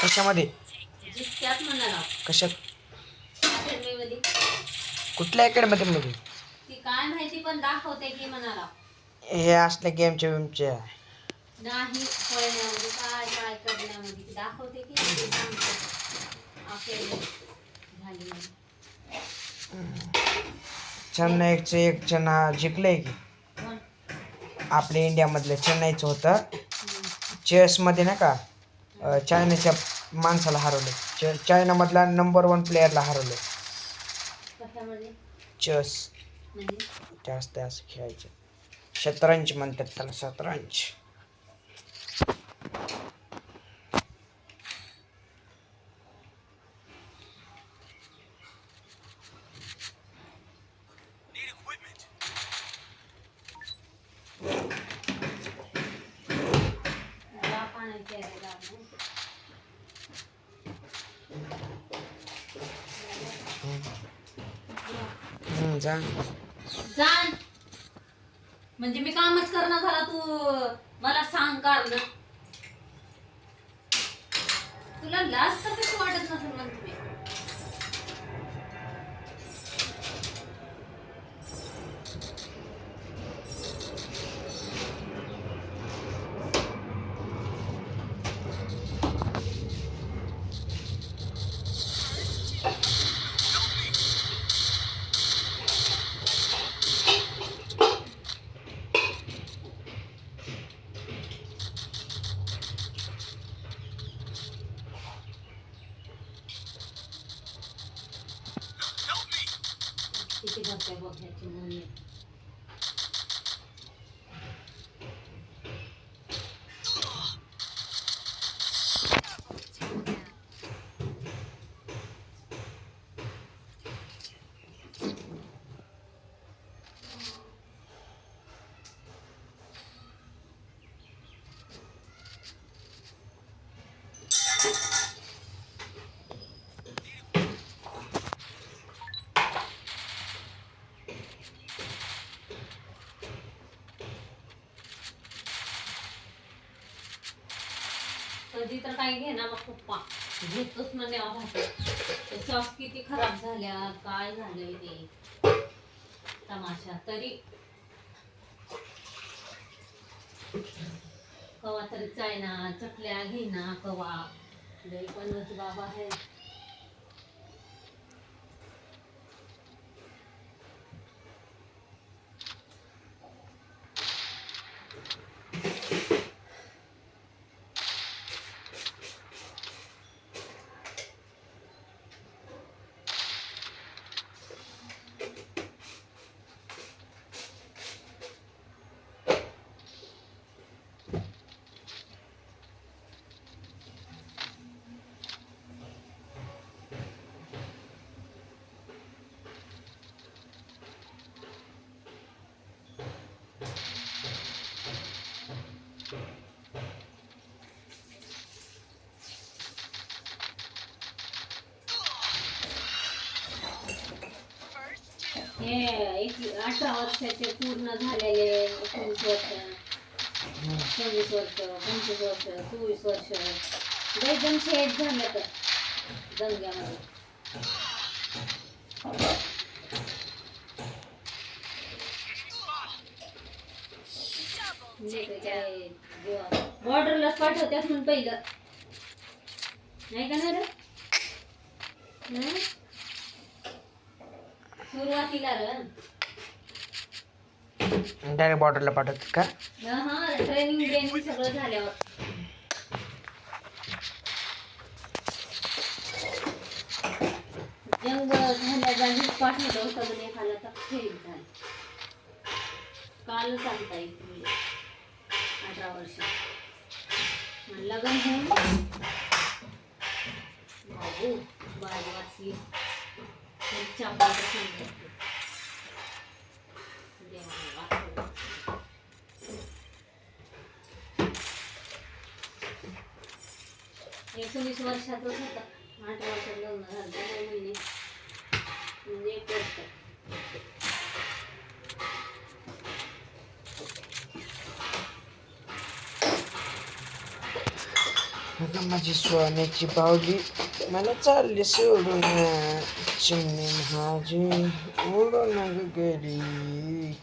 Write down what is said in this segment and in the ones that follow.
कशामध्ये जितक्यात म्हणाला कशात अकॅडमीमध्ये कुठल्या अकॅडमीमध्ये ती काय माहिती पण दाखवते की म्हणाला हे असल्या गेमच्या नाही पळण्यामध्ये काय काय करण्यामध्ये ती दाखवते की ते सांगते अकॅडमी झाली म्हणून. चेन्नईचं एक जण जिंकलंय की कोण? आपल्या इंडियामधलं चेन्नईचं होतं हम्म. चेसमध्ये नाही का चायनाच्या माणसाला हरवलं चायनामधला नंबर 1 प्लेअरला हरवलं कशामध्ये चेस म्हणजे जास्त असं खेळायचं शतरंज म्हणतात त्याला शतरंज जा पाण्याची आहे जा नाही. जा जाण म्हणजे मी कामच करणं झाला तू मला सांग कारण तुला लाज तर कशी वाटत नसेल म्हणते मी किती भरते बघ ह्याची मुली कधी तर काही घेणार मग पप्पा घेतोच म्हणे ते सॉस किती खराब झाल्या काय झालंय ते तमाशा तरी कवा तरी चायना चकल्या घेना कवा लय पण बाबा आहे हे 18 वर्षाचे पूर्ण झालेले 19 वर्ष 26 वर्ष 25 वर्ष 24 वर्ष लय जण शहीद झाले तर दंग्यामध्ये बॉर्डरलाच पाठवत्यात म्हणून पहिलं नाही का ना रे सुरुवातीला रे डायरेक्ट बॉर्डरला पाठवतात का हा ट्रेनिंग सगळं झाल्यावर जंग झाल्या जागीच पाठवलं सगळं एखादा तर शहीद झालं काल सांगता येईल 18 वर्ष लग्न होऊन भाऊ बाज वाचली चापा सांगतात 19 वर्षाचाच होता 8 वर्षात लग्न झालं 9 महिने म्हणजे 1 वर्ष अगं माझी सोन्याची बावली मला चालली सोडून चिमणी माझी उडून गेली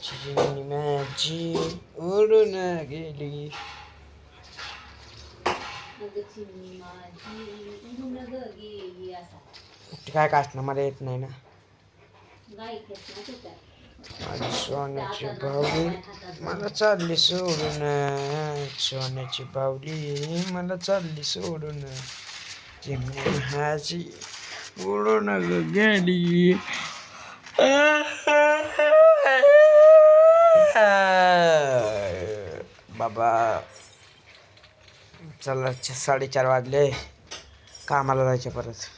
चिमणी माझी उडून गेली. अगं चिमणी माझी उडून ग गेली असा ते काय का असणार मला येत नाही ना. गायक आहेस ना तू काय माझी सोन्याची आता बावली नाचायला हातात मला चालली सोडून सोन्याची बावली मला चालली सोडून चिमणी माझी उडून गेली. बाबा चला 4:30 वाजले कामाला जायचे परत.